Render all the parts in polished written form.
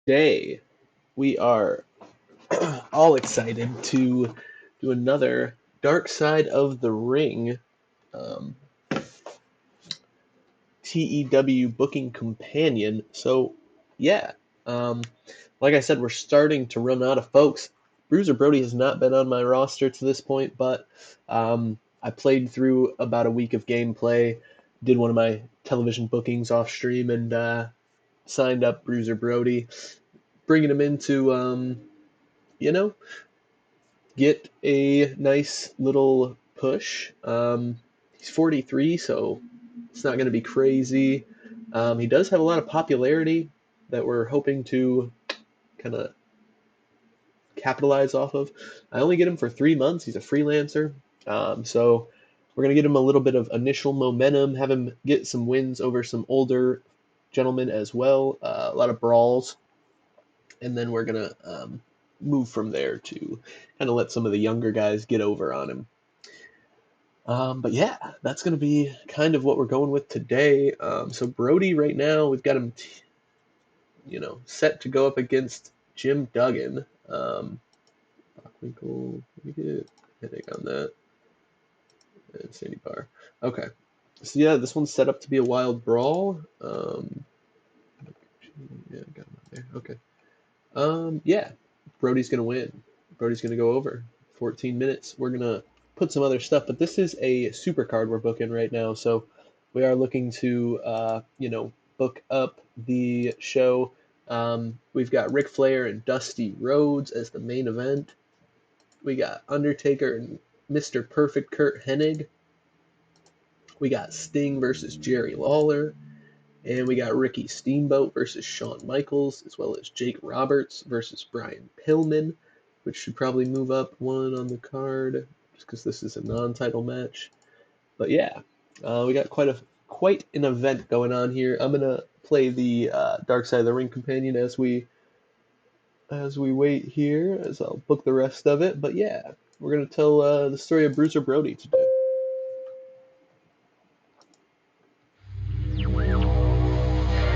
Today, we are all excited to do another Dark Side of the Ring um, TEW booking companion. So, yeah, um, like I said, we're starting to run out of folks. Bruiser Brody has not been on my roster to this point, but I played through about a week of gameplay, did one of my television bookings off stream, and signed up Bruiser Brody, bringing him into you know, get a nice little push. He's 43, so it's not going to be crazy. He does have a lot of popularity that we're hoping to kind of capitalize off of. I only get him for 3 months. He's a freelancer. So we're going to get him a little bit of initial momentum, have him get some wins over some older gentlemen as well, a lot of brawls, and then we're going to move from there to kind of let some of the younger guys get over on him. But yeah, that's going to be kind of what we're going with today. So Brody, right now, we've got him, set to go up against Jim Duggan. Bockwinkel, let me get a headache on that. And Sandy Bar. Okay. So yeah, this one's set up to be a wild brawl. Yeah, got him out there. Okay. Yeah, Brody's gonna win. Brody's gonna go over 14 minutes. We're gonna put some other stuff, but this is a super card we're booking right now, so we are looking to book up the show. We've got Ric Flair and Dusty Rhodes as the main event. We got Undertaker and Mr. Perfect Kurt Hennig. We got Sting versus Jerry Lawler. And we got Ricky Steamboat versus Shawn Michaels, as well as Jake Roberts versus Brian Pillman, which should probably move up one on the card, just because this is a non-title match. But yeah, we got quite an event going on here. I'm gonna play the Dark Side of the Ring companion as we wait here, as I'll book the rest of it. But yeah, we're gonna tell the story of Bruiser Brody today.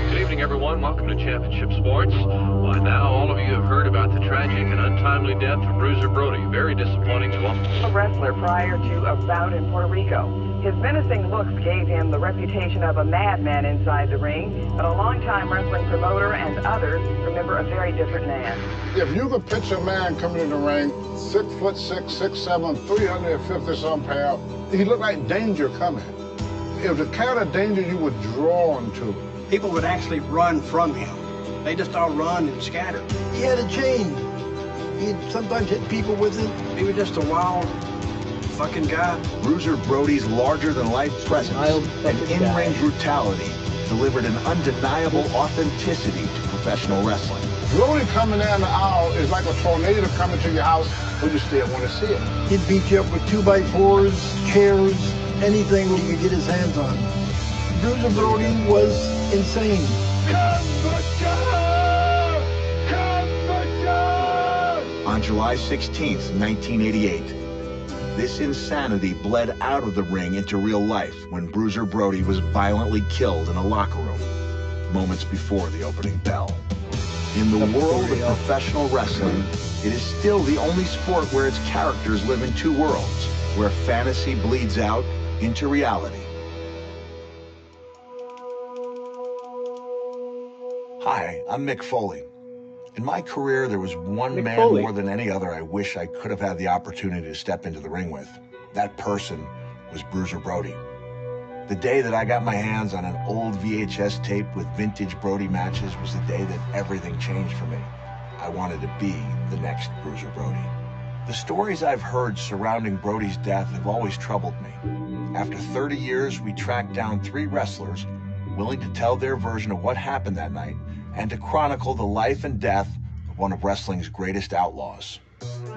Good evening, everyone. Welcome to Championship Sports. By now, all of you have heard about the tragic and untimely death of Bruiser Brody. Very disappointing to all. A wrestler prior to a bout in Puerto Rico. His menacing looks gave him the reputation of a madman inside the ring, but a longtime wrestling promoter and others remember a very different man. If you could picture a man coming in the ring, 6'6", 6'7", 350-some pounds, he looked like danger coming. It was the kind of danger you were drawn to. People would actually run from him. They just all run and scatter. He had a chain. He'd sometimes hit people with it. He was just a wild fucking guy. Bruiser Brody's larger-than-life presence and in-ring brutality delivered an undeniable authenticity to professional wrestling. Brody coming down the aisle is like a tornado coming to your house, but you still want to see it. He'd beat you up with 2x4s, chairs, anything he could get his hands on. Bruiser Brody was insane. On July 16th, 1988, this insanity bled out of the ring into real life when Bruiser Brody was violently killed in a locker room, moments before the opening bell. In the world of professional wrestling, it is still the only sport where its characters live in two worlds, where fantasy bleeds out into reality. Hi, I'm Mick Foley. In my career, there was one man more than any other I wish I could have had the opportunity to step into the ring with. That person was Bruiser Brody. The day that I got my hands on an old VHS tape with vintage Brody matches was the day that everything changed for me. I wanted to be the next Bruiser Brody. The stories I've heard surrounding Brody's death have always troubled me. After 30 years, we tracked down 3 wrestlers willing to tell their version of what happened that night and to chronicle the life and death of one of wrestling's greatest outlaws.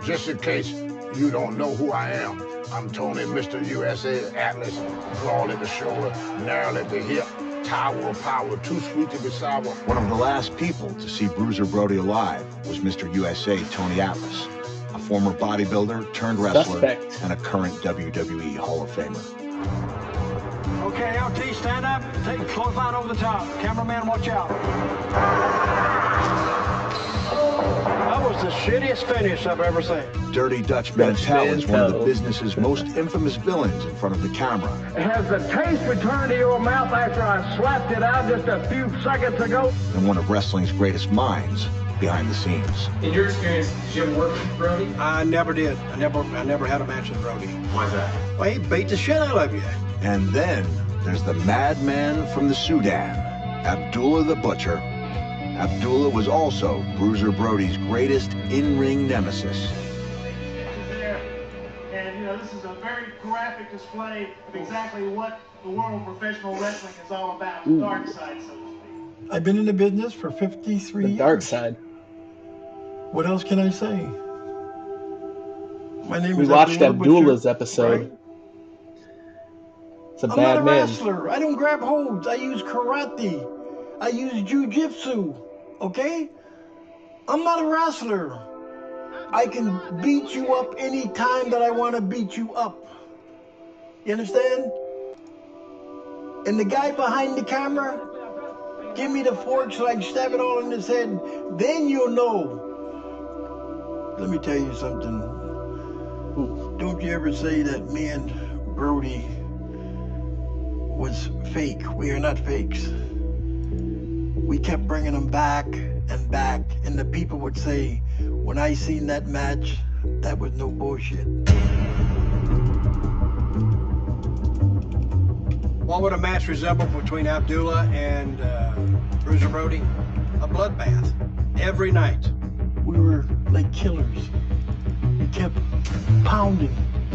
Just in case you don't know who I am, I'm Tony, Mr. USA, Atlas, broad at the shoulder, narrow at the hip, tower of power, too sweet to be sour. One of the last people to see Bruiser Brody alive was Mr. USA, Tony Atlas, a former bodybuilder turned wrestler and a current WWE Hall of Famer. Okay, LT, stand up. Take a close line over the top. Cameraman, watch out. shittiest finish I've ever seen. Dirty Dutch Mantel is one of the business's most infamous villains in front of the camera. Has the taste returned to your mouth after I slapped it out just a few seconds ago? And one of wrestling's greatest minds behind the scenes. In your experience, did you ever work with Brody? I never did. I never had a match with Brody. Why's that? Well, he beat the shit out of you. And then there's the madman from the Sudan, Abdullah the Butcher. Abdullah was also Bruiser Brody's greatest in-ring nemesis. And, you know, this is a very graphic display of exactly what the world of professional wrestling is all about, the dark side, so to speak. I've been in the business for 53 years. The dark side. What else can I say? My name We is watched Abdullah's Butcher, episode. right? It's a I'm bad not a man. wrestler. I don't grab holds. I use karate. I use jujitsu. Okay? I'm not a wrestler. I can beat you up any time that I want to beat you up. You understand? And the guy behind the camera, give me the fork so I can stab it all in his head. Then you'll know. Let me tell you something. Don't you ever say that me and Brody was fake. We are not fakes. We kept bringing them back and back, and the people would say, when I seen that match, that was no bullshit. What would a match resemble between Abdullah and Bruiser Brody? A bloodbath. Every night. We were like killers. We kept pounding.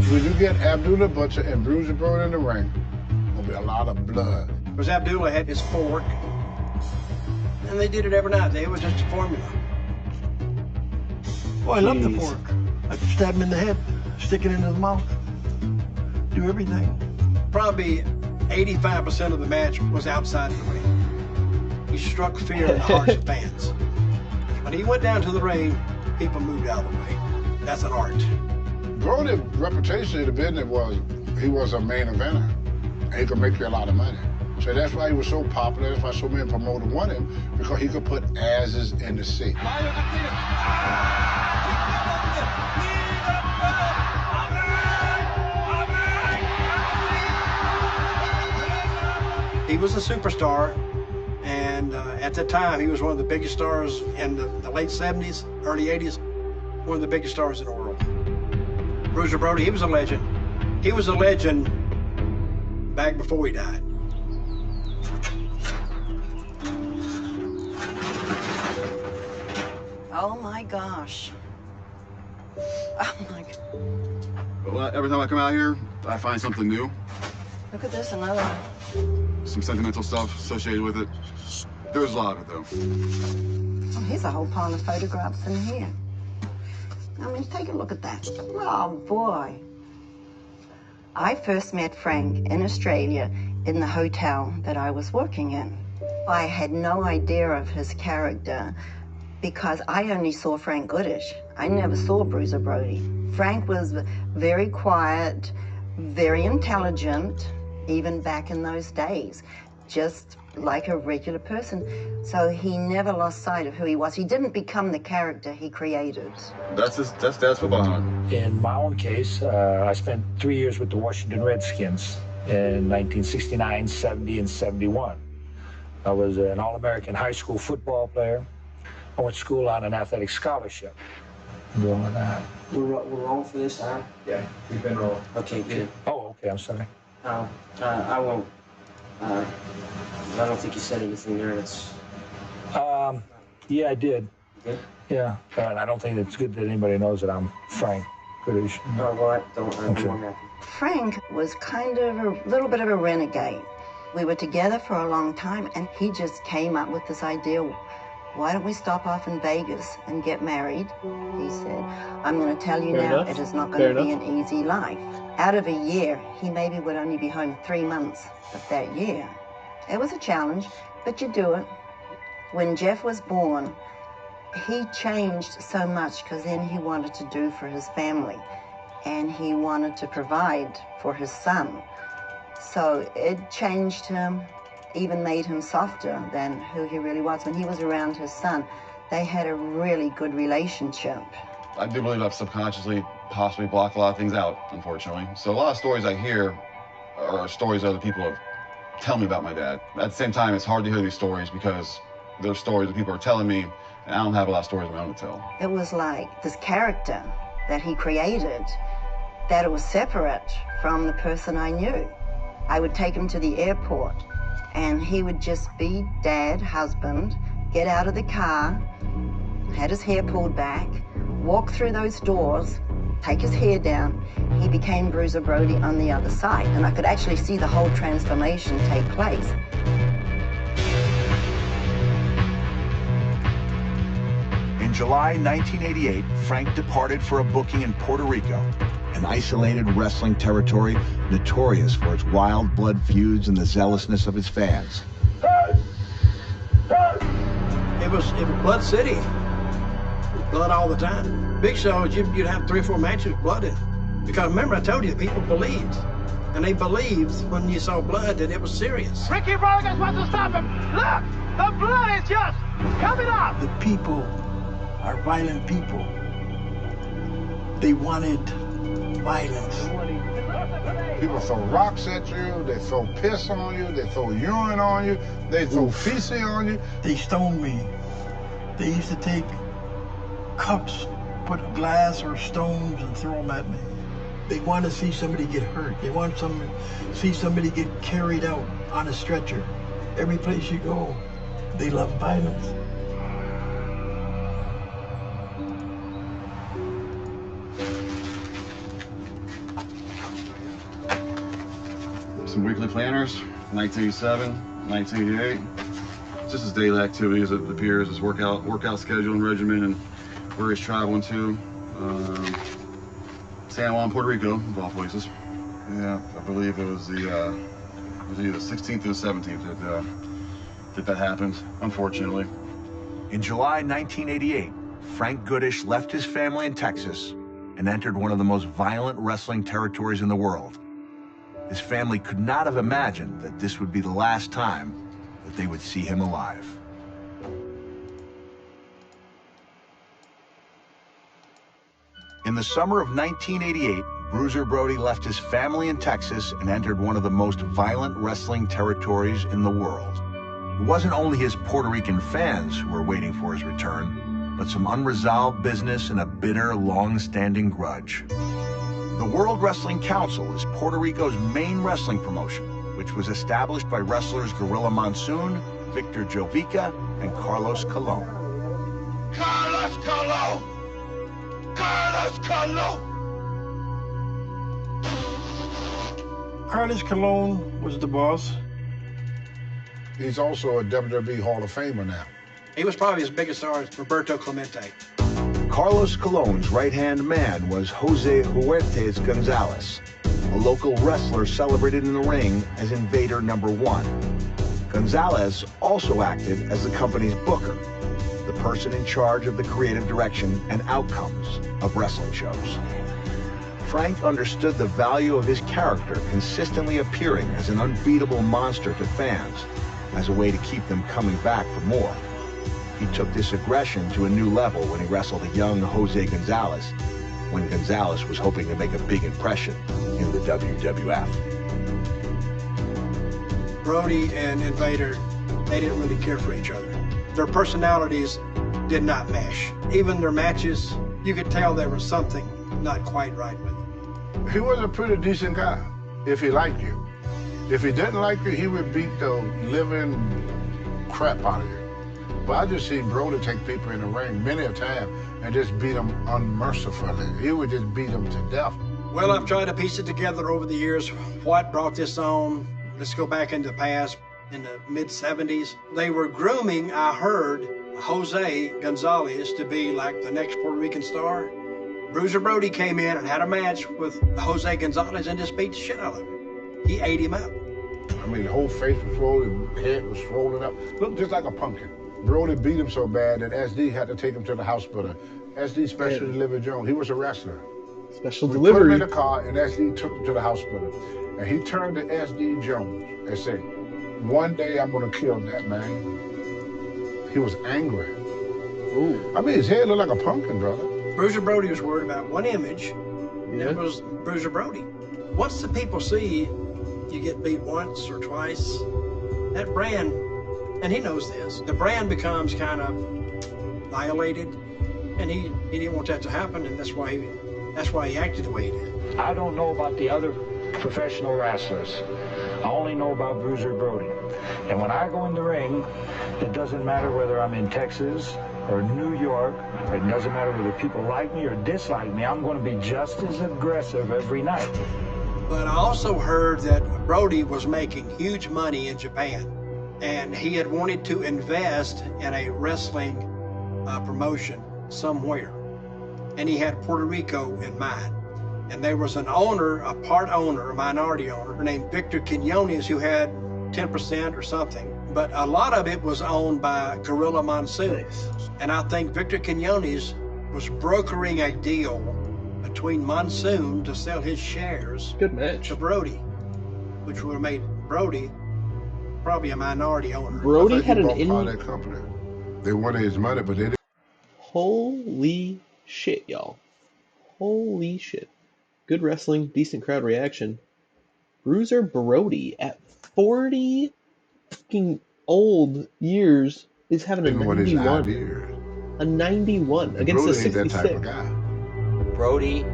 When you get Abdullah Butcher and Bruiser Brody in the ring, there'll be a lot of blood. Because Abdullah had his fork, and they did it every night. It was just a formula. Oh, I love the fork. I'd stab him in the head, stick it in his mouth, do everything. Probably 85% of the match was outside the ring. He struck fear in the hearts of fans. When he went down to the ring, people moved out of the way. That's an art. Brody's reputation in the business was he was a main eventer. And he could make you a lot of money. So that's why he was so popular. That's why so many promoters wanted him, because he could put asses in the seat. He was a superstar, and at the time, he was one of the biggest stars in the late 70s, early 80s, one of the biggest stars in the world. Bruiser Brody, he was a legend. He was a legend back before he died. Oh my gosh. Oh my God. Well, every time I come out here, I find something new. Look at this, another one. Some sentimental stuff associated with it. There's a lot of it, though. Oh, here's a whole pile of photographs in here. I mean, take a look at that. Oh, boy. I first met Frank in Australia in the hotel that I was working in. I had no idea of his character because I only saw Frank Goodish. I never saw Bruiser Brody. Frank was very quiet, very intelligent, even back in those days, just like a regular person. So he never lost sight of who he was. He didn't become the character he created. That's Dad's football hunt. In my own case, I spent 3 years with the Washington Redskins in 1969, 70, and 71. I was an All-American high school football player. I went to school on an athletic scholarship. Doing that. We're rolling for this time? Yeah, we've been rolling. Okay, good. Oh, okay, I'm sorry. I won't. I don't think you said anything there that's... Yeah, I did. Good? Yeah, and I don't think it's good that anybody knows that I'm Frank Goodish. No, well, I don't want that. Frank was kind of a little bit of a renegade. We were together for a long time, and he just came up with this idea, why don't we stop off in Vegas and get married? He said, I'm going to tell you now, it is not going to be an easy life. Out of a year, he maybe would only be home 3 months of that year. It was a challenge, but you do it. When Jeff was born, he changed so much because then he wanted to do for his family, and he wanted to provide for his son. So it changed him, even made him softer than who he really was. When he was around his son, They had a really good relationship. I do believe I've subconsciously possibly blocked a lot of things out, unfortunately. So a lot of stories I hear are stories other people have tell me about my dad. At the same time, it's hard to hear these stories because they're stories that people are telling me, and I don't have a lot of stories of my own to tell. It was like this character that he created, that it was separate from the person I knew. I would take him to the airport, and he would just be dad, husband, get out of the car, had his hair pulled back, walk through those doors, take his hair down. He became Bruiser Brody on the other side, and I could actually see the whole transformation take place. In July 1988, Frank departed for a booking in Puerto Rico, an isolated wrestling territory notorious for its wild blood feuds and the zealousness of its fans. It was Blood City. Blood all the time. Big shows, you'd have 3 or 4 matches blooded. Because remember, I told you, people believed. And they believed when you saw blood that it was serious. Ricky Rodriguez wants to stop him. Look, the blood is just coming up. The people are violent people. They wanted violence. People throw rocks at you, they throw piss on you, they throw urine on you, they throw feces on you. They stoned me. They used to take cups, put glass or stones and throw them at me. They want to see somebody get hurt. They want to see somebody get carried out on a stretcher. Every place you go, they love violence. Some weekly planners, 1987, 1988. Just his daily activities, it appears, his workout schedule and regimen, and where he's traveling to. San Juan, Puerto Rico, of all places. Yeah, I believe it was either the 16th or the 17th that happened, unfortunately. In July 1988, Frank Goodish left his family in Texas and entered one of the most violent wrestling territories in the world. His family could not have imagined that this would be the last time that they would see him alive. In the summer of 1988, Bruiser Brody left his family in Texas and entered one of the most violent wrestling territories in the world. It wasn't only his Puerto Rican fans who were waiting for his return, but some unresolved business and a bitter, long-standing grudge. The World Wrestling Council is Puerto Rico's main wrestling promotion, which was established by wrestlers Gorilla Monsoon, Victor Jovica, and Carlos Colon. Carlos Colon! Carlos Colon! Carlos Colon was the boss. He's also a WWE Hall of Famer now. He was probably his biggest star, Roberto Clemente. Carlos Colon's right-hand man was Jose Huertes Gonzalez, a local wrestler celebrated in the ring as Invader #1. Gonzalez also acted as the company's booker, the person in charge of the creative direction and outcomes of wrestling shows. Frank understood the value of his character consistently appearing as an unbeatable monster to fans, as a way to keep them coming back for more. He took this aggression to a new level when he wrestled a young Jose Gonzalez, when Gonzalez was hoping to make a big impression in the WWF. Brody and Invader, they didn't really care for each other. Their personalities did not mesh. Even their matches, you could tell there was something not quite right with them. He was a pretty decent guy, if he liked you. If he didn't like you, he would beat the living crap out of you. But I just seen Brody take people in the ring many a time and just beat them unmercifully. He would just beat them to death. Well, I've tried to piece it together over the years. What brought this on? Let's go back into the past. In the mid-70s, they were grooming, I heard, Jose Gonzalez to be like the next Puerto Rican star. Bruiser Brody came in and had a match with Jose Gonzalez and just beat the shit out of him. He ate him up. I mean, the whole face was swollen, his head was swollen up. Looked just like a pumpkin. Brody beat him so bad that SD had to take him to the hospital. SD Special Delivery Jones, he was a wrestler. Special we delivery. Put him in the car and SD took him to the hospital. And he turned to SD Jones and said, "One day I'm gonna kill that man." He was angry. Ooh. I mean, his head looked like a pumpkin, brother. Bruiser Brody was worried about one image. Yeah. It was Bruiser Brody. Once the people see you get beat once or twice, that brand, and he knows this, the brand becomes kind of violated, and he didn't want that to happen, and that's why he acted the way he did. I don't know about the other professional wrestlers. I only know about Bruiser Brody. And when I go in the ring, it doesn't matter whether I'm in Texas or New York. It doesn't matter whether people like me or dislike me. I'm going to be just as aggressive every night. But I also heard that Brody was making huge money in Japan, and he had wanted to invest in a wrestling promotion somewhere. And he had Puerto Rico in mind. And there was an owner, a part owner, a minority owner, named Victor Quinones, who had 10% or something. But a lot of it was owned by Gorilla Monsoon. Nice. And I think Victor Quinones was brokering a deal between Monsoon to sell his shares Good match. to Brody, which would have made Brody probably a minority owner. Brody had an that company. They wanted his money, but they didn't. Holy shit, y'all. Holy shit. Good wrestling, decent crowd reaction. Bruiser Brody at 40 fucking old years is having a 91. A 91 against Brody a ain't 66. that type of guy. Brody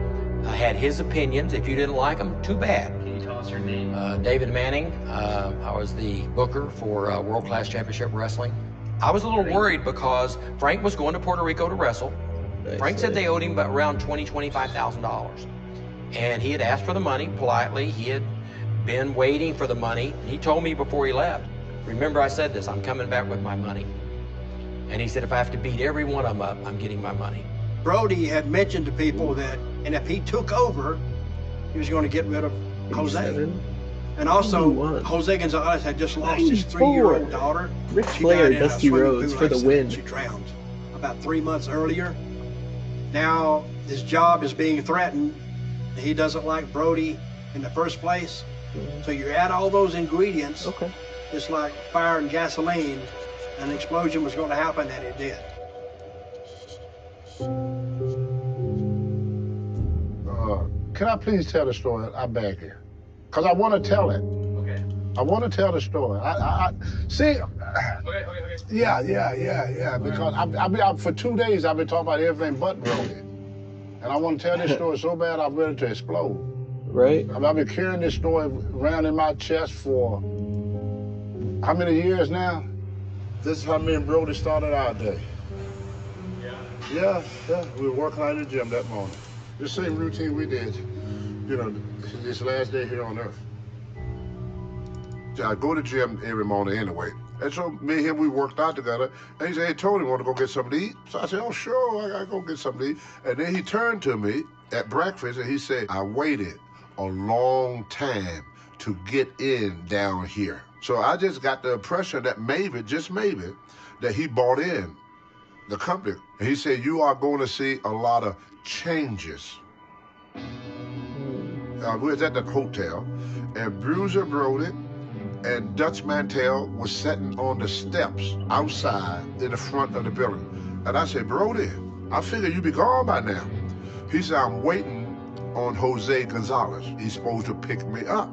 had his opinions. If you didn't like them, too bad. Can you tell us your name? David Manning. I was the booker for World Class Championship Wrestling. I was a little worried because Frank was going to Puerto Rico to wrestle. Nice. Frank said they owed him about around $25,000. And he had asked for the money politely. He had been waiting for the money. He told me before he left, remember I said this, I'm coming back with my money. And he said if I have to beat every one of them up, I'm getting my money. Brody had mentioned to people that, and if he took over, he was going to get rid of Jose. 87. And also, 91. Jose Gonzalez had just lost 94. his 3-year-old daughter. Ric She Flair, died in a Dusty swimming Rhodes pool for the accident. win. She drowned about 3 months earlier. Now his job is being threatened. He doesn't like Brody in the first place. So you add all those ingredients, Okay. it's like fire and gasoline. An explosion was going to happen, and it did. Can I please tell the story? I beg here. Because I want to tell it. Okay. I want to tell the story. See. Okay. Yeah. Because for 2 days, I've been talking about everything but Brody. And I want to tell this story so bad, I'm ready to explode. Right? I've been carrying this story around in my chest for how many years now? This is how me and Brody started our day. Yeah. We were working out in the gym that morning. The same routine we did, this last day here on Earth. I go to the gym every morning anyway. And so me and him, we worked out together. And he said, hey, Tony, want to go get something to eat? So I said, oh, sure, I got to go get something to eat. And then he turned to me at breakfast and he said, I waited a long time to get in down here. So I just got the impression that maybe, just maybe, that he bought in the company. And he said, you are going to see a lot of changes. We was at the hotel, and Bruiser Brody and Dutch Mantell was sitting on the steps outside in the front of the building. And I said, Brody, I figure you be gone by now. He said, I'm waiting on Jose Gonzalez. He's supposed to pick me up.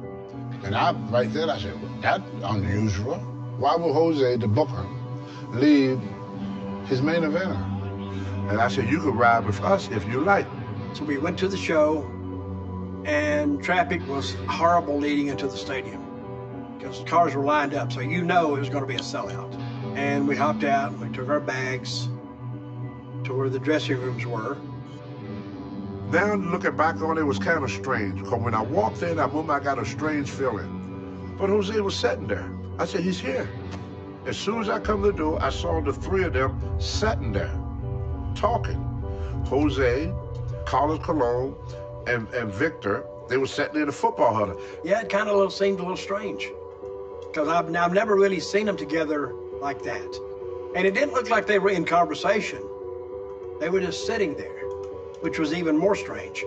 And right there, I said, that's unusual. Why would Jose, the booker, leave his main eventer? And I said, you could ride with us if you like. So we went to the show, and traffic was horrible leading into the stadium because the cars were lined up, so you know it was going to be a sellout. And we hopped out, and we took our bags to where the dressing rooms were. Now, looking back on it, was kind of strange, because when I walked in, that moment I got a strange feeling. But Jose was sitting there. I said, he's here. As soon as I come to the door, I saw the three of them sitting there, talking. Jose, Carlos Colon, and Victor, they were sitting in the football huddle. Yeah, it kind of seemed a little strange, because I've never really seen them together like that. And it didn't look like they were in conversation. They were just sitting there, which was even more strange.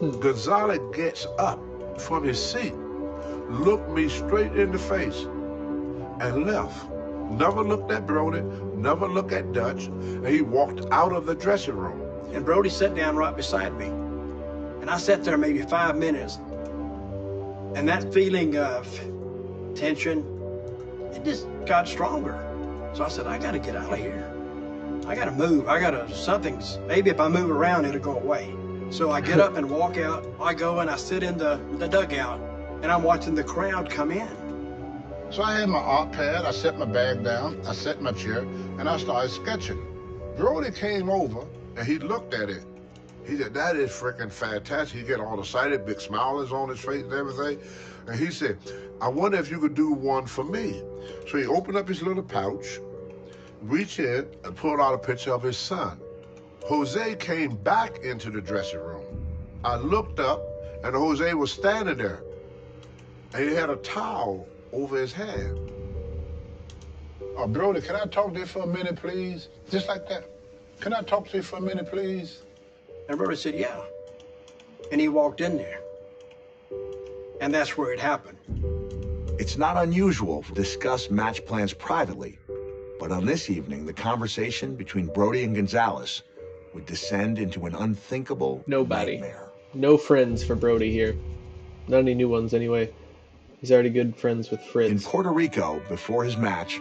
Gonzalez gets up from his seat, looked me straight in the face, and left. never looked at Brody, never looked at Dutch, and he walked out of the dressing room. And Brody sat down right beside me. And I sat there maybe 5 minutes. And that feeling of tension, it just got stronger. So I said, I gotta get out of here. I gotta move, maybe if I move around, it'll go away. So I get up and walk out. I go and I sit in the dugout, and I'm watching the crowd come in. So I had my art pad, I set my bag down, I set my chair, and I started sketching. Brody came over, and he looked at it. He said, that is freaking fantastic. He get all excited, big smiles on his face and everything. And he said, I wonder if you could do one for me. So he opened up his little pouch, reached in, and pulled out a picture of his son. Jose came back into the dressing room. I looked up, and Jose was standing there. And he had a towel over his hand. Brody, can I talk to you for a minute, please? Just like that. Can I talk to you for a minute, please? And Brody said, yeah. And he walked in there. And that's where it happened. It's not unusual to discuss match plans privately, but on this evening, the conversation between Brody and Gonzalez would descend into an unthinkable nightmare. No friends for Brody here. Not any new ones, anyway. He's already good friends with Fritz. In Puerto Rico, before his match,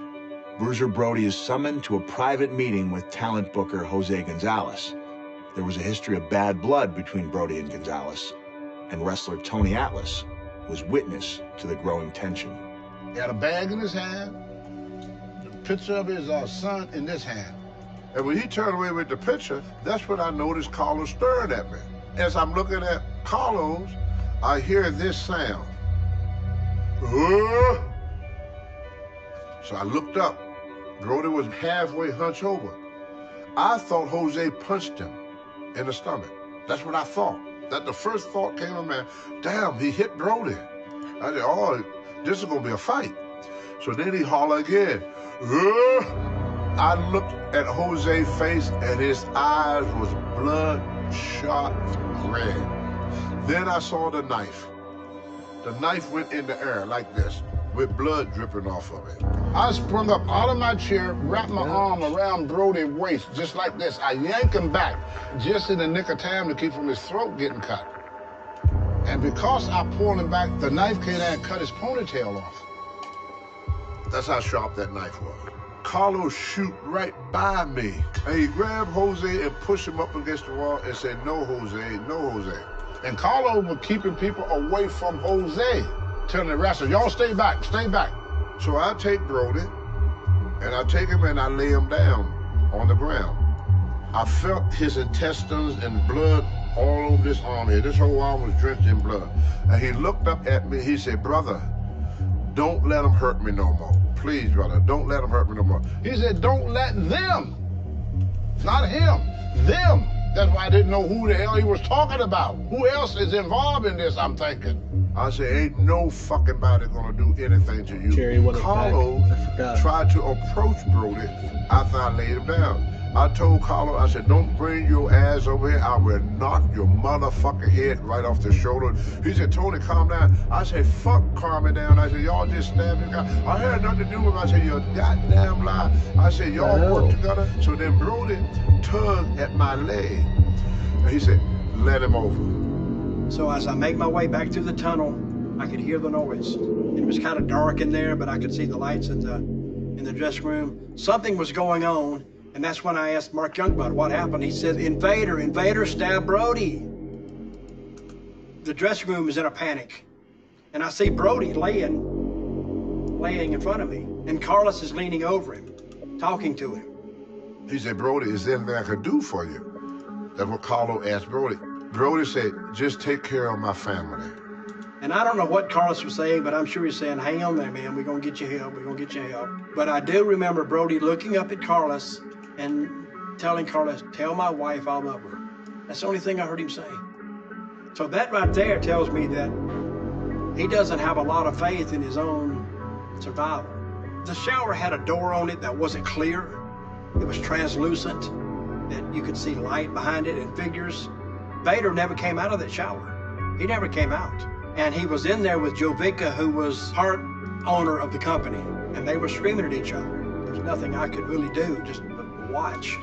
Bruiser Brody is summoned to a private meeting with talent booker Jose Gonzalez. There was a history of bad blood between Brody and Gonzalez, and wrestler Tony Atlas was witness to the growing tension. He had a bag in his hand, the picture of his son in this hand. And when he turned away with the picture, that's when I noticed Carlos staring at me. As I'm looking at Carlos, I hear this sound. So I looked up. Brody was halfway hunched over. I thought Jose punched him in the stomach. That's what I thought. That the first thought came to me, damn, he hit Brody. I said, oh, this is gonna be a fight. So then he hollered again. I looked at Jose's face and his eyes was bloodshot red. Then I saw the knife. The knife went in the air like this, with blood dripping off of it. I sprung up out of my chair, wrapped my arm around Brody's waist, just like this. I yanked him back, just in the nick of time to keep from his throat getting cut. And because I pulled him back, the knife came out and cut his ponytail off. That's how sharp that knife was. Carlos shoot right by me. And he grabbed Jose and pushed him up against the wall and said, no, Jose, no, Jose. And Carlos was keeping people away from Jose, telling the wrestlers, y'all stay back, stay back. So I take Brody, and I take him and I lay him down on the ground. I felt his intestines and blood all over this arm here. This whole arm was drenched in blood. And he looked up at me, he said, brother, don't let him hurt me no more. Please, brother, don't let him hurt me no more. He said, don't let them, not him, them. That's why I didn't know who the hell he was talking about. Who else is involved in this, I'm thinking. I said, ain't no fucking body gonna do anything to you. Jerry, Carlos tried to approach Brody after I laid him down. I told Carlos, I said, don't bring your ass over here. I will knock your motherfucking head right off the shoulder. He said, Tony, calm down. I said, fuck calming down. I said, y'all just stabbed this guy. I had nothing to do with it. I said, you're a goddamn lie. I said, y'all work together. So then Brody tugged at my leg. And he said, let him over. So as I make my way back through the tunnel, I could hear the noise. It was kind of dark in there, but I could see the lights in the dressing room. Something was going on. And that's when I asked Mark Youngblood what happened. He said, Invader stabbed Brody. The dressing room is in a panic. And I see Brody laying in front of me. And Carlos is leaning over him, talking to him. He said, Brody, is there anything I could do for you? That's what Carlos asked Brody. Brody said, just take care of my family. And I don't know what Carlos was saying, but I'm sure he's saying, hang on there, man. We're going to get you help. We're going to get you help. But I do remember Brody looking up at Carlos and telling Carlos, tell my wife I love her. That's the only thing I heard him say. So that right there tells me that he doesn't have a lot of faith in his own survival. The shower had a door on it that wasn't clear. It was translucent, that you could see light behind it and figures. Vader never came out of that shower. He never came out. And he was in there with Jovica, who was part owner of the company, and they were screaming at each other. There's nothing I could really do, just watch.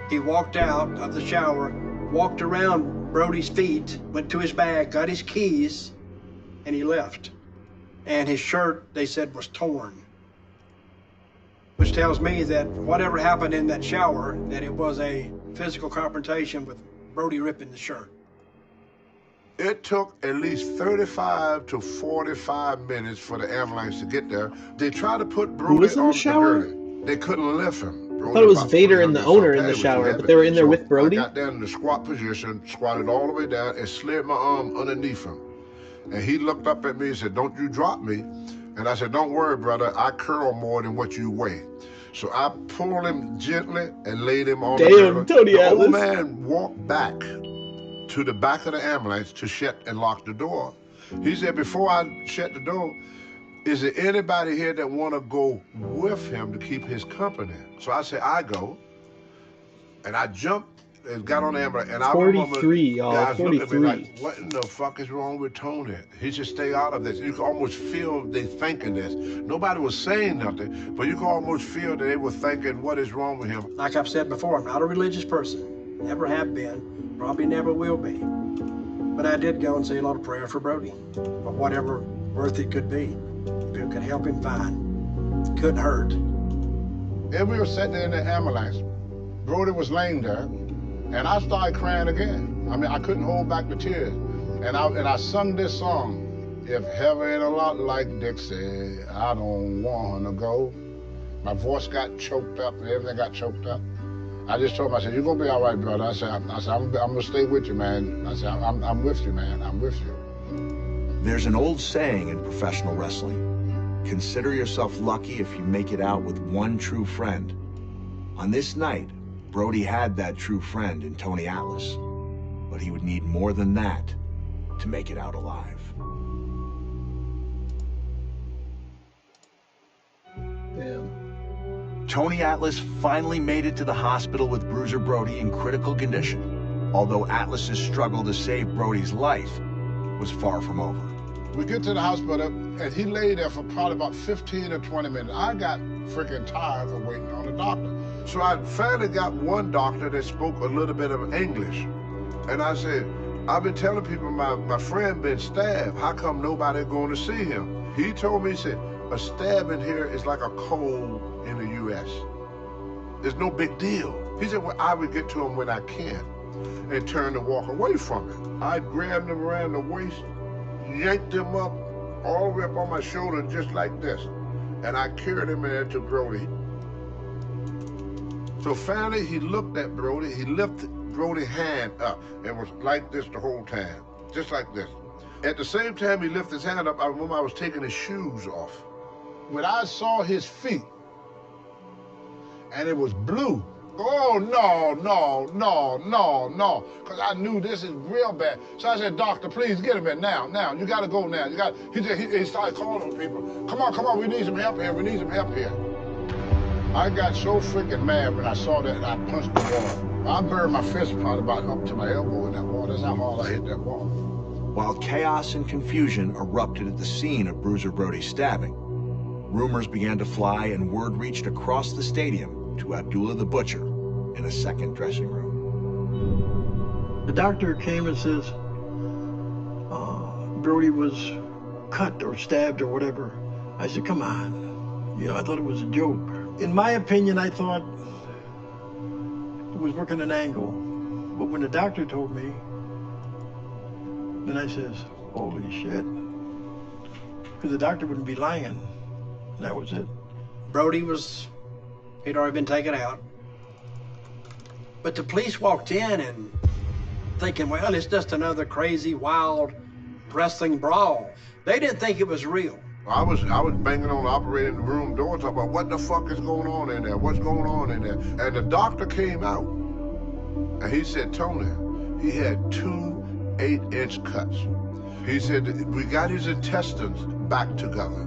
He walked out of the shower, walked around Brody's feet, went to his bag, got his keys, and he left. And his shirt, they said, was torn. Which tells me that whatever happened in that shower, that it was a physical confrontation with Brody ripping the shirt. It took at least 35 to 45 minutes for the ambulance to get there. They tried to put Brody on the shower. They couldn't lift him. I thought it was Vader and the owner in the shower, but they were in there with Brody? I got down in the squat position, squatted all the way down, and slid my arm underneath him. And he looked up at me and said, "Don't you drop me." And I said, "Don't worry, brother, I curl more than what you weigh." So I pulled him gently and laid him on the girder. The old man walked back to the back of the ambulance to shut and lock the door. He said, "Before I shut the door, is there anybody here that want to go with him to keep his company?" So I said, "I go." And I jumped and got on the ambulance. And 43, y'all, guys 43. looked at me like, "What in the fuck is wrong with Tony? He should stay out of this." You can almost feel they thinking this. Nobody was saying nothing, but you can almost feel that they were thinking, what is wrong with him? Like I've said before, I'm not a religious person. Never have been. Probably never will be. But I did go and say a lot of prayer for Brody. For whatever worth it could be. If it could help him find. It couldn't hurt. And we were sitting there in the ambulance. Brody was laying there, and I started crying again. I mean, I couldn't hold back the tears. And I sung this song, "If heaven ain't a lot like Dixie, I don't want to go." My voice got choked up, and everything got choked up. I just told him, I said, "You're going to be all right, brother." I said, I'm going to stay with you, man. I said, I'm with you, man. I'm with you. There's an old saying in professional wrestling: consider yourself lucky if you make it out with one true friend. On this night, Brody had that true friend in Tony Atlas, but he would need more than that to make it out alive. Damn. Tony Atlas finally made it to the hospital with Bruiser Brody in critical condition, although Atlas's struggle to save Brody's life was far from over. We get to the hospital, and he lay there for probably about 15 or 20 minutes. I got freaking tired of waiting on the doctor. So I finally got one doctor that spoke a little bit of English. And I said, "I've been telling people my friend been stabbed. How come nobody going to see him?" He told me, he said, "A stabbing here is like a cold in the U.S. It's no big deal." He said, "Well, I would get to him when I can," and turn to walk away from it. I grabbed him around the waist, yanked him up, all the way up on my shoulder, just like this. And I carried him in to Brody. So finally, he looked at Brody. He lifted Brody's hand up and was like this the whole time, just like this. At the same time he lifted his hand up, I remember I was taking his shoes off. When I saw his feet, and it was blue, oh, no, no, no, no, no, because I knew this is real bad. So I said, "Doctor, please get him in now, you got to go now. He started calling on people. Come on, we need some help here, we need some help here." I got so freaking mad when I saw that, and I punched the wall. I buried my fist probably about up to my elbow in that wall. That's how hard I hit that wall. While chaos and confusion erupted at the scene of Bruiser Brody's stabbing, rumors began to fly and word reached across the stadium to Abdullah the Butcher in a second dressing room. The doctor came and says, Brody was cut or stabbed or whatever. I said, "Come on." You know, I thought it was a joke. In my opinion, I thought it was working an angle. But when the doctor told me, then I says, "Holy shit." Because the doctor wouldn't be lying. And that was it. Brody he'd already been taken out. But the police walked in and thinking, well, it's just another crazy, wild wrestling brawl. They didn't think it was real. I was banging on the operating room door talking about what the fuck is going on in there, what's going on in there. And the doctor came out and he said, "Tony, he had 2 8-inch cuts." He said, "We got his intestines back together."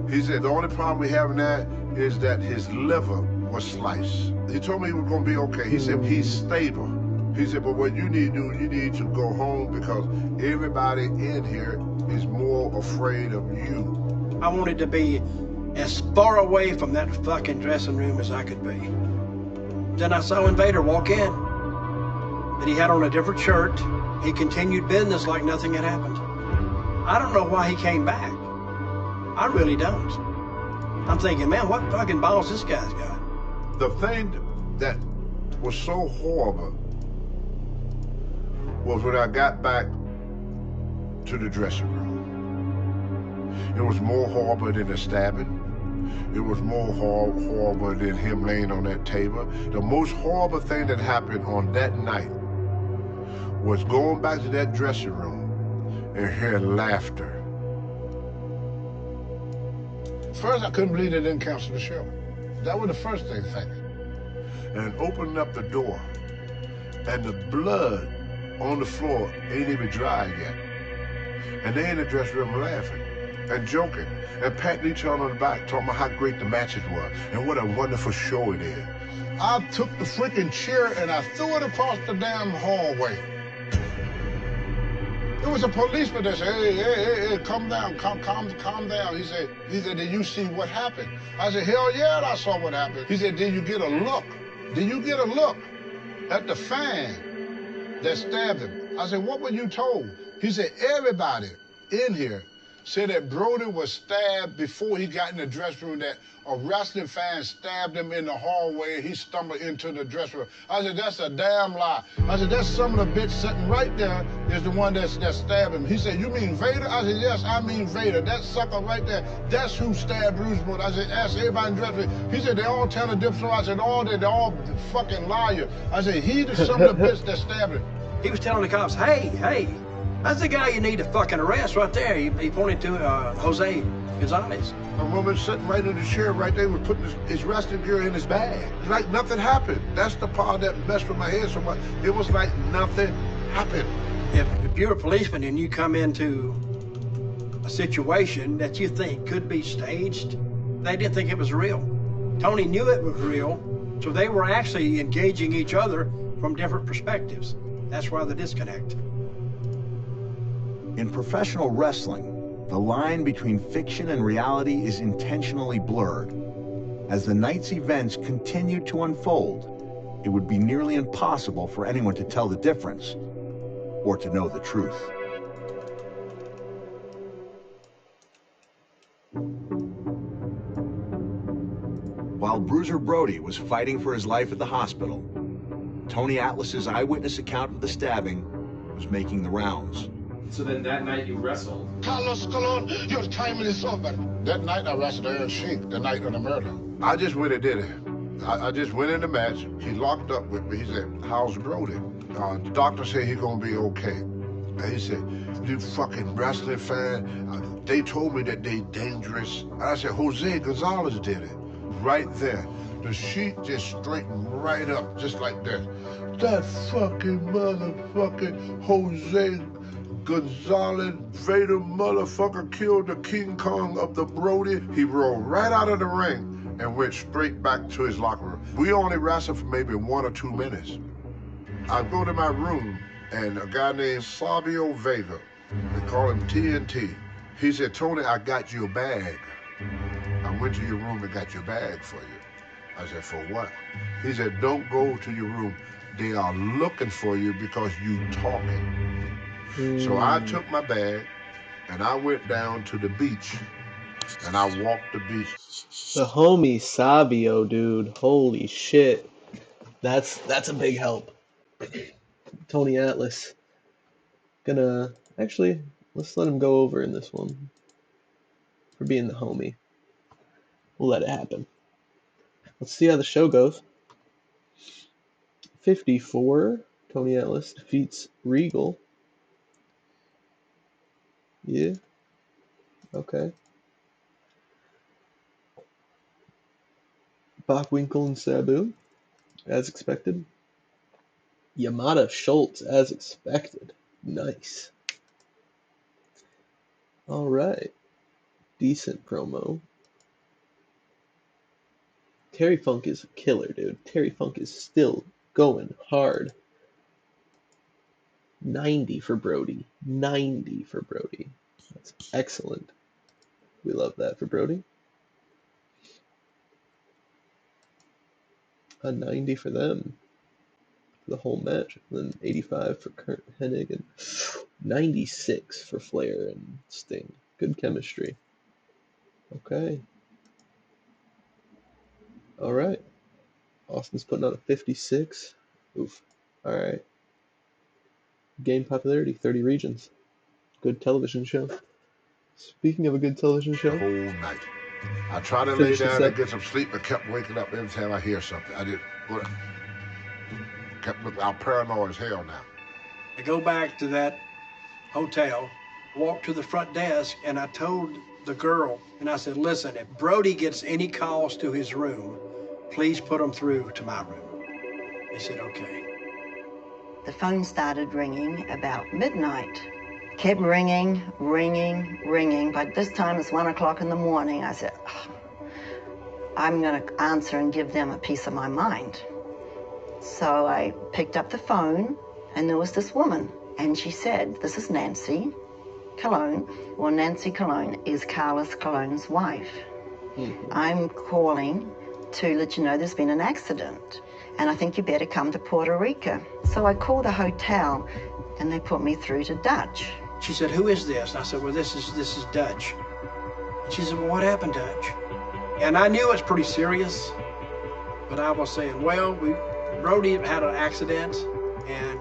He said, "The only problem we have now is that his liver was sliced." He told me he was gonna be okay. He said, "He's stable." He said, "But what you need to do, you need to go home because everybody in here is more afraid of you." I wanted to be as far away from that fucking dressing room as I could be. Then I saw Invader walk in, but he had on a different shirt. He continued business like nothing had happened. I don't know why he came back. I really don't. I'm thinking, man, what fucking balls this guy's got? The thing that was so horrible was when I got back to the dressing room. It was more horrible than the stabbing. It was more horrible than him laying on that table. The most horrible thing that happened on that night was going back to that dressing room and hearing laughter. First, I couldn't believe they didn't cancel the show. That was the first thing thinking. And opening up the door, and the blood on the floor ain't even dry yet. And they in the dressing room laughing and joking and patting each other on the back, talking about how great the matches were and what a wonderful show it is. I took the freaking chair and I threw it across the damn hallway. There was a policeman that said, hey, calm down, calm down. He said, did you see what happened? I said, hell yeah, I saw what happened. He said, did you get a look? Did you get a look at the fan that stabbed him? I said, what were you told? He said, everybody in here said that Brody was stabbed before he got in the dressing room, that a wrestling fan stabbed him in the hallway and he stumbled into the dressing room. I said, that's a damn lie. I said, that's some of the bitch sitting right there is the one that stabbed him. He said, you mean Vader? I said, yes, I mean Vader. That sucker right there, that's who stabbed Bruiser Brody. I said, ask everybody in the dressing room. He said, they all tell a different story. I said, they're all fucking liars. I said, he's some of the bitch that stabbed him. He was telling the cops, hey, that's the guy you need to fucking arrest right there. He pointed to Jose Gonzalez. A woman sitting right in the chair right there was putting his wrestling gear in his bag. Like nothing happened. That's the part that messed with my head so much. It was like nothing happened. If you're a policeman and you come into a situation that you think could be staged, they didn't think it was real. Tony knew it was real, so they were actually engaging each other from different perspectives. That's why the disconnect. In professional wrestling, the line between fiction and reality is intentionally blurred. As the night's events continued to unfold, it would be nearly impossible for anyone to tell the difference or to know the truth. While Bruiser Brody was fighting for his life at the hospital, Tony Atlas's eyewitness account of the stabbing was making the rounds. So then that night you wrestled? Carlos Colon, your time is over. That night I wrestled Aaron Sheik, the night of the murder. I just went and did it. I just went in the match. He locked up with me. He said, how's Brody? The doctor said he's gonna be okay. And he said, you fucking wrestling fan, they told me that they dangerous. And I said, Jose Gonzalez did it. Right there. The sheet just straightened right up, just like that. That fucking motherfucking Jose Gonzalez, Vader motherfucker killed the King Kong of the Brody. He rolled right out of the ring and went straight back to his locker room. We only wrestled for maybe 1 or 2 minutes. I go to my room and a guy named Savio Vega, they call him TNT. He said, Tony, I got your bag. I went to your room and got your bag for you. I said, for what? He said, don't go to your room. They are looking for you because you talking. So I took my bag and I went down to the beach and I walked the beach. The homie Savio, dude. Holy shit. That's a big help. Tony Atlas. Actually, let's let him go over in this one. For being the homie. We'll let it happen. Let's see how the show goes. 54. Tony Atlas defeats Regal. Yeah. Okay. Bockwinkel and Sabu, as expected. Yamada Schultz, as expected. Nice. All right. Decent promo. Terry Funk is a killer, dude. Terry Funk is still going hard. 90 for Brody. 90 for Brody. That's excellent. We love that for Brody. a 90 for them for the whole match. And then 85 for Kurt Hennig and 96 for Flair and Sting. Good chemistry. Okay. All right. Austin's putting out a 56. Oof. All right. Gained popularity, 30 regions. Good television show. Speaking of a good television show. The whole night. I tried to lay down and get some sleep, but kept waking up every time I hear something. I did. Kept looking out paranoid as hell now. I go back to that hotel, walk to the front desk, and I told the girl, and I said, listen, if Brody gets any calls to his room, please put them through to my room. They said, okay. The phone started ringing about midnight. Kept ringing, ringing, ringing. By this time, it's 1 o'clock in the morning. I said, oh, I'm going to answer and give them a piece of my mind. So I picked up the phone, and there was this woman. And she said, this is Nancy Colon. Well, Nancy Colon is Carlos Colon's wife. I'm calling to let you know there's been an accident, and I think you better come to Puerto Rico. So I called the hotel, and they put me through to Dutch. She said, who is this? And I said, well, this is Dutch. And she said, well, what happened, Dutch? And I knew it was pretty serious, but I was saying, well, Brody had an accident, and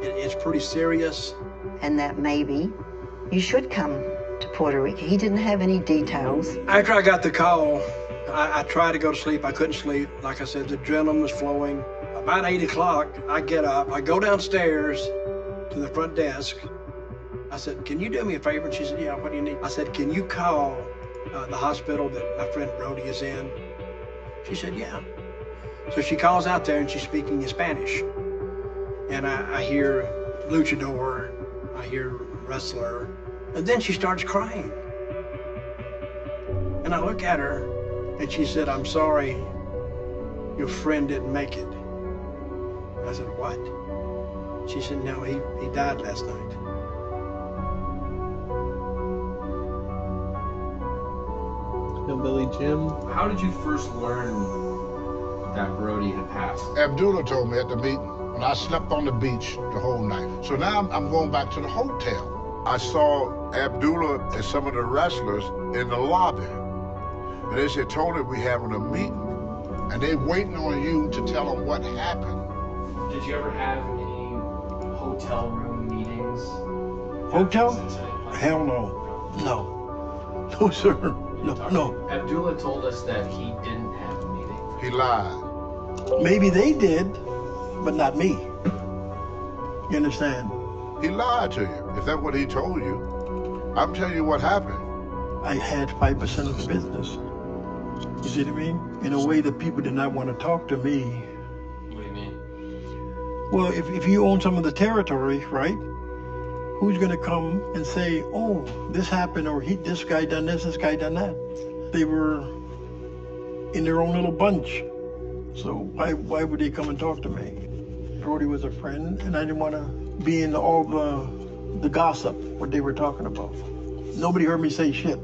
it's pretty serious. And that maybe you should come to Puerto Rico. He didn't have any details. After I got the call, I tried to go to sleep. I couldn't sleep. Like I said, the adrenaline was flowing. About 8 o'clock, I get up. I go downstairs to the front desk. I said, can you do me a favor? And she said, yeah, what do you need? I said, can you call the hospital that my friend Brody is in? She said, yeah. So she calls out there, and she's speaking in Spanish. And I hear luchador, I hear wrestler, and then she starts crying. And I look at her, and she said, I'm sorry, your friend didn't make it. I said, what? She said, no, he died last night. Hillbilly Jim. How did you first learn that Brody had passed? Abdullah told me at the meeting, when I slept on the beach the whole night. So now I'm going back to the hotel. I saw Abdullah and some of the wrestlers in the lobby. And they said, Tony, we having a meeting. And they waiting on you to tell them what happened. Did you ever have any hotel room meetings? Hotel? Hell no. No. No, sir. No. Abdullah told us that he didn't have a meeting. He lied. Maybe they did, but not me. You understand? He lied to you, if that's what he told you. I'm telling you what happened. I had 5% of the business. You see what I mean? In a way that people did not want to talk to me. What do you mean? Well, if you own some of the territory, right? Who's going to come and say, oh, this happened, or this guy done this guy done that? They were in their own little bunch. So why would they come and talk to me? Brody was a friend, and I didn't want to be in all the gossip, what they were talking about. Nobody heard me say shit.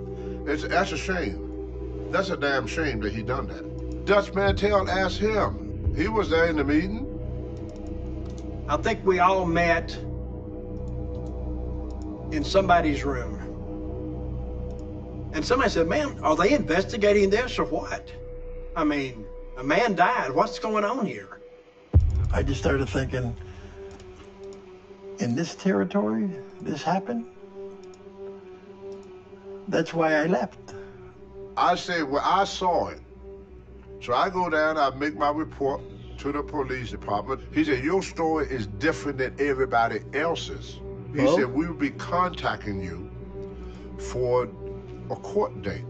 That's a shame. That's a damn shame that he done that. Dutch Mantell asked him. He was there in the meeting. I think we all met in somebody's room. And somebody said, man, are they investigating this or what? I mean, a man died. What's going on here? I just started thinking, in this territory, this happened? That's why I left. I said, well, I saw it. So I go down, I make my report to the police department. He said, your story is different than everybody else's. He said, we will be contacting you for a court date.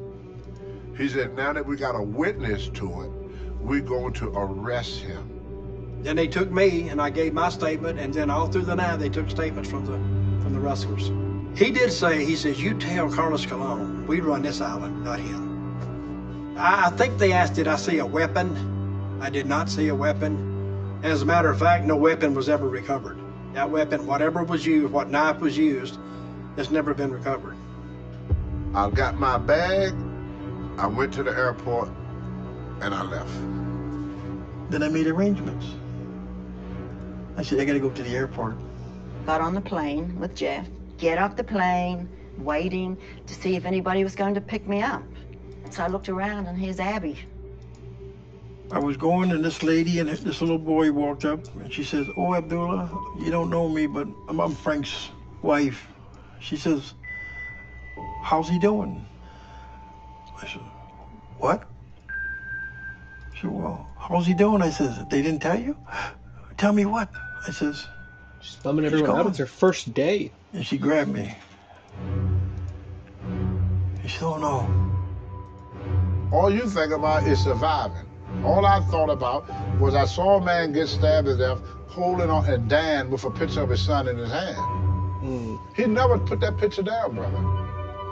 He said, now that we got a witness to it, we're going to arrest him. Then they took me, and I gave my statement, and then all through the night, they took statements from the wrestlers. He did say, he says, you tell Carlos Colon, we run this island, not him. I think they asked, did I see a weapon? I did not see a weapon. As a matter of fact, no weapon was ever recovered. That weapon, whatever was used, what knife was used, has never been recovered. I got my bag, I went to the airport, and I left. Then I made arrangements. I said, I gotta go to the airport. Got on the plane with Jeff, get off the plane, waiting to see if anybody was going to pick me up. So I looked around, and here's Abby. I was going, and this lady and this little boy walked up, and she says, oh, Abdullah, you don't know me, but I'm Frank's wife. She says, how's he doing? I said, what? She said, well, how's he doing? I says, they didn't tell you? Tell me what? I says, she's bumming everyone out. It's her first day. And she grabbed me. She said, oh, no. All you think about is surviving. All I thought about was I saw a man get stabbed to death holding on and Dan with a picture of his son in his hand. He never put that picture down, brother.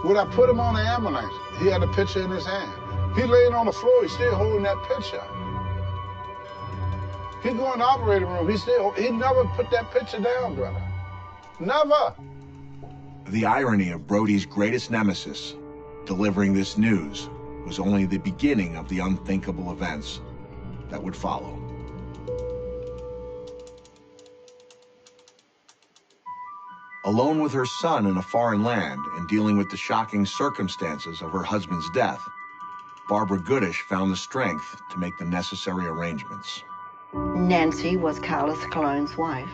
When I put him on the ambulance, he had a picture in his hand. He laying on the floor, he's still holding that picture. He go in the operating room, he never put that picture down, brother. Never. The irony of Brody's greatest nemesis delivering this news was only the beginning of the unthinkable events that would follow. Alone with her son in a foreign land and dealing with the shocking circumstances of her husband's death, Barbara Goodish found the strength to make the necessary arrangements. Nancy was Carlos Colon's wife.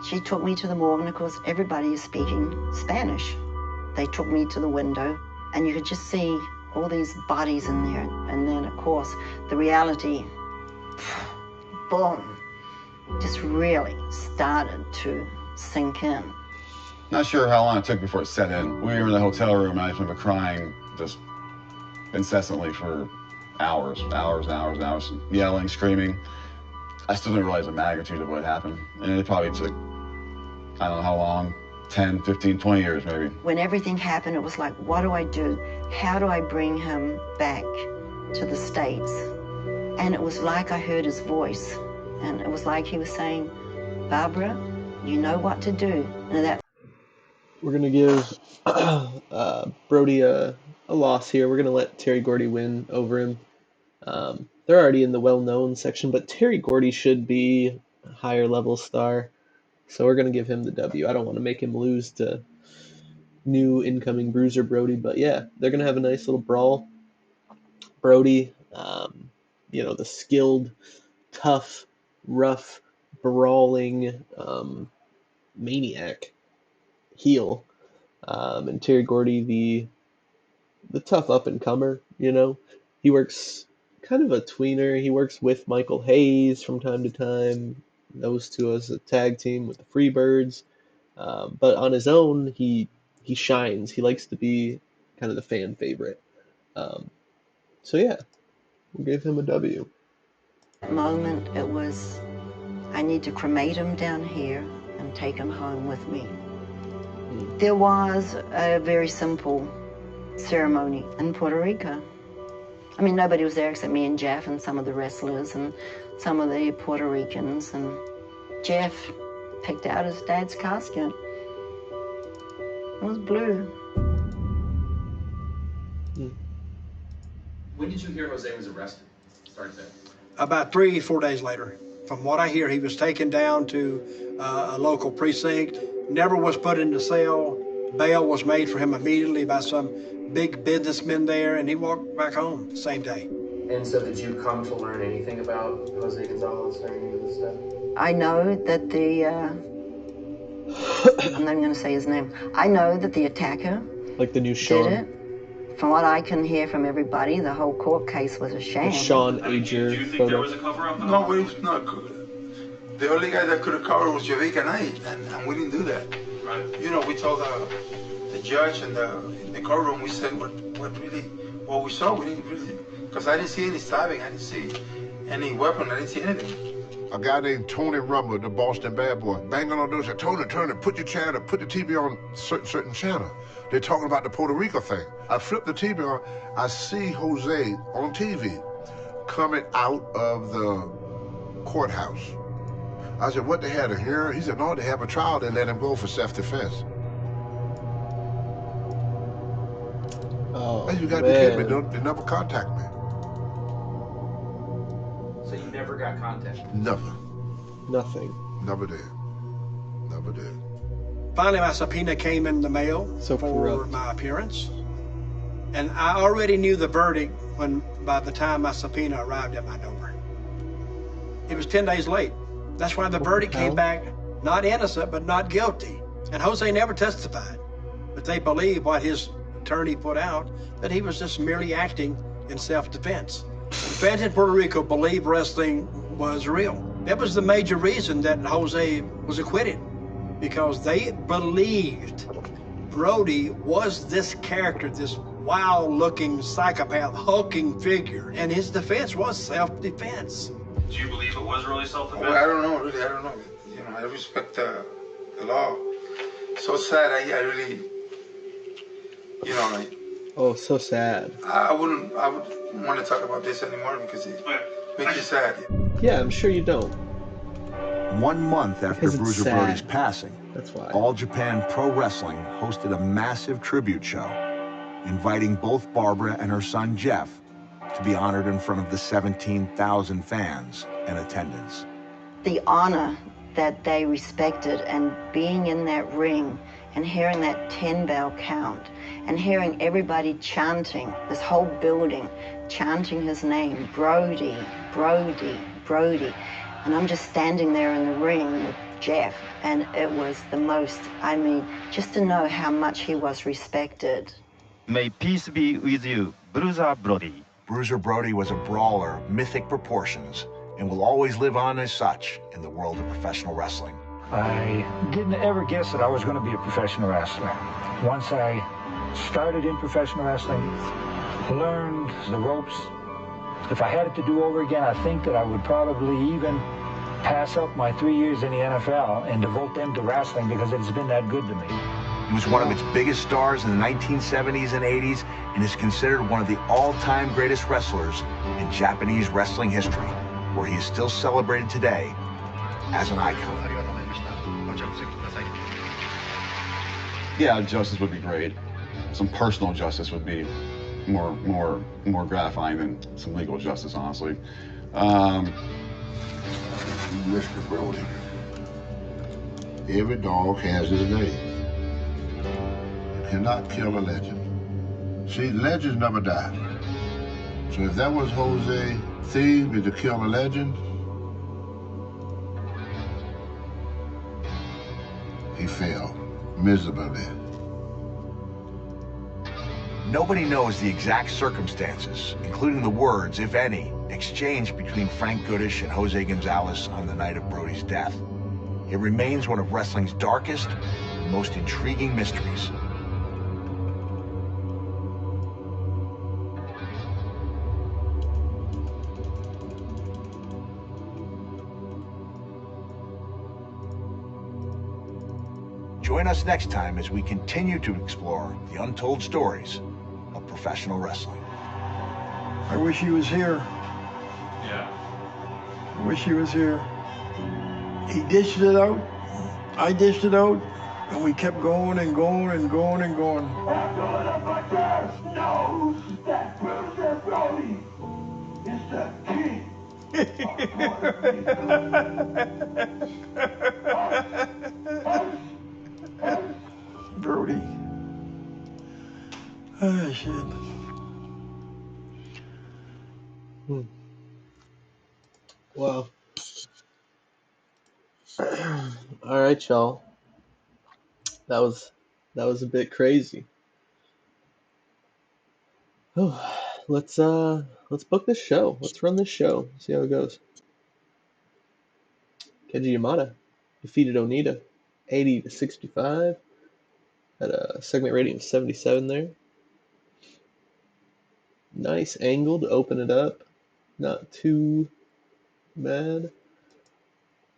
She took me to the morgue, and of course, everybody is speaking Spanish. They took me to the window, and you could just see all these bodies in there. And then, of course, the reality, boom, just really started to sink in. Not sure how long it took before it set in. We were in the hotel room, and I remember crying just incessantly for hours, yelling, screaming. I still didn't realize the magnitude of what happened. And it probably took, I don't know how long, 10, 15, 20 years maybe. When everything happened, it was like, what do I do? How do I bring him back to the States? And it was like I heard his voice. And it was like he was saying, Barbara, you know what to do. And that. We're going to give Brody a loss here. We're going to let Terry Gordy win over him. They're already in the well-known section, but Terry Gordy should be a higher level star. So we're going to give him the W. I don't want to make him lose to new incoming Bruiser Brody, but yeah, they're going to have a nice little brawl. Brody, the skilled, tough, rough, brawling maniac heel, and Terry Gordy, the tough up-and-comer, He works kind of a tweener. He works with Michael Hayes from time to time. Those two as a tag team with the Freebirds. But on his own, he shines. He likes to be kind of the fan favorite. So yeah, we'll give him a W. At the moment, it was, I need to cremate him down here and take him home with me. There was a very simple ceremony in Puerto Rico. I mean, nobody was there except me and Jeff and some of the wrestlers and some of the Puerto Ricans. And Jeff picked out his dad's casket. It was blue. When did you hear Jose was arrested? Start there. About 3 or 4 days later. From what I hear, he was taken down to a local precinct, never was put in the cell. Bail was made for him immediately by some big businessmen there, and he walked back home the same day. And so did you come to learn anything about Jose Gonzalez during any of this stuff? I know that I'm not going to say his name. I know that the attacker like the new Sean. did it. From what I can hear from everybody, the whole court case was a sham. The Sean Ager Do you think photo. there was a cover-up? No, it's not good. The only guy that could have covered was Javik and I, and we didn't do that. Right. We told the judge and in the courtroom, we said what we saw. We didn't really, because I didn't see any stabbing, I didn't see any weapon, I didn't see anything. A guy named Tony Rumble, the Boston bad boy, banging on the door, said, Tony, put your channel, put the TV on certain channel. They're talking about the Puerto Rico thing. I flip the TV on, I see Jose on TV coming out of the courthouse. I said, what, they had a hearing? He said, no, they have a trial. They let him go for self-defense. Oh, you gotta be kidding me. They never contact me. So you never never got contact? Never. Nothing. Never did. Never did. Finally, my subpoena came in the mail So for corrupt. my appearance. And I already knew the verdict by the time my subpoena arrived at my door. It was 10 days late. That's why the verdict came back not innocent, but not guilty. And Jose never testified. But they believed what his attorney put out, that he was just merely acting in self-defense. The fans in Puerto Rico believed wrestling was real. That was the major reason that Jose was acquitted, because they believed Brody was this character, this wild-looking psychopath, hulking figure, and his defense was self-defense. Do you believe it was really self-defense? Well, I don't know, really, I don't know. You know, I respect the law. So sad, I really, you know, like, Oh, so sad. I would want to talk about this anymore because it makes you sad. Yeah, I'm sure you don't. 1 month after Because it's Bruiser sad. Brody's passing, That's why. All Japan Pro Wrestling hosted a massive tribute show, inviting both Barbara and her son Jeff to be honored in front of the 17,000 fans in attendance. The honor that they respected, and being in that ring and hearing that 10-bell count and hearing everybody chanting, this whole building chanting his name, Brody, Brody, Brody. And I'm just standing there in the ring with Jeff, and it was the most, I mean, just to know how much he was respected. May peace be with you, Bruiser Brody. Bruiser Brody was a brawler of mythic proportions and will always live on as such in the world of professional wrestling. I didn't ever guess that I was going to be a professional wrestler. Once I started in professional wrestling, learned the ropes. If I had it to do over again, I think that I would probably even pass up my 3 years in the NFL and devote them to wrestling because it's been that good to me. He was one of its biggest stars in the 1970s and 80s and is considered one of the all-time greatest wrestlers in Japanese wrestling history, where he is still celebrated today as an icon. Yeah, justice would be great. Some personal justice would be more gratifying than some legal justice, honestly. Mr. Brody, every dog has his day. You cannot kill a legend. See, legends never die. So if that was Jose's theme, is to kill a legend, he failed miserably. Nobody knows the exact circumstances, including the words, if any, exchanged between Frank Goodish and Jose Gonzalez on the night of Brody's death. It remains one of wrestling's darkest and most intriguing mysteries. Join us next time as we continue to explore the untold stories of professional wrestling. I wish he was here. Yeah. I wish he was here. He dished it out. I dished it out. And we kept going and going and going and going. knows that Bruiser Brody is the king. Brody. Ah, shit. Wow. All right, y'all. That was a bit crazy. Oh, let's book this show. Let's run this show. See how it goes. Kenji Yamada defeated Onita 80-65 at a segment rating of 77 there. Nice angle to open it up. Not too bad.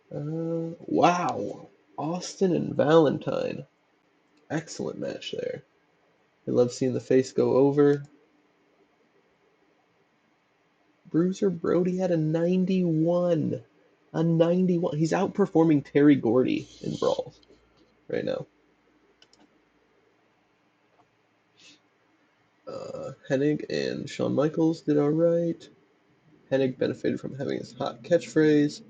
Wow. Austin and Valentine. Excellent match there. I love seeing the face go over. Bruiser Brody had a 91. A 91. He's outperforming Terry Gordy in brawls right now. Hennig and Shawn Michaels did all right. Hennig benefited from having his hot catchphrase.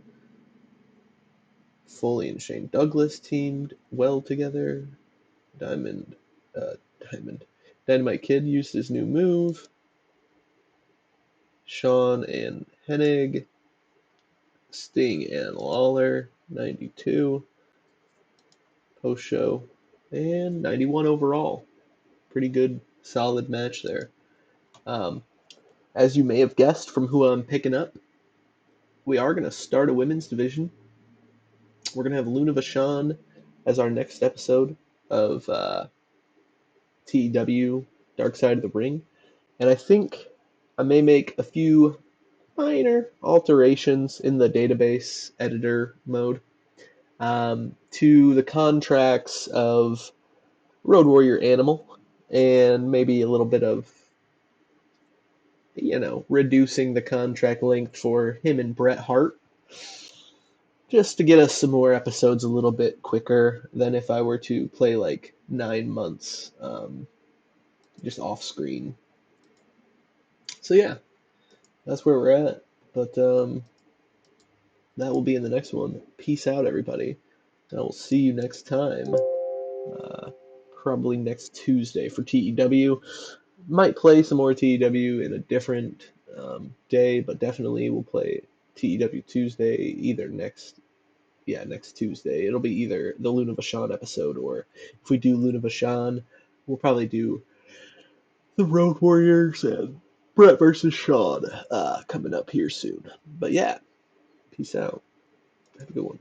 Foley and Shane Douglas teamed well together. Dynamite Kid used his new move. Sean and Hennig. Sting and Lawler, 92. Post show. And 91 overall. Pretty good, solid match there. As you may have guessed from who I'm picking up, we are going to start a women's division. We're going to have Luna Vachon as our next episode of TEW Dark Side of the Ring. And I think I may make a few minor alterations in the database editor mode to the contracts of Road Warrior Animal, and maybe a little bit of, reducing the contract length for him and Bret Hart, just to get us some more episodes a little bit quicker than if I were to play like 9 months just off screen. So yeah, that's where we're at. But that will be in the next one. Peace out, everybody. And I will see you next time. Probably next Tuesday for TEW. Might play some more TEW in a different day, but definitely we'll play TEW Tuesday either next Tuesday. It'll be either the Luna Vachon episode, or if we do Luna Vachon, we'll probably do the Road Warriors and Bret versus Sean coming up here soon. But yeah, peace out. Have a good one.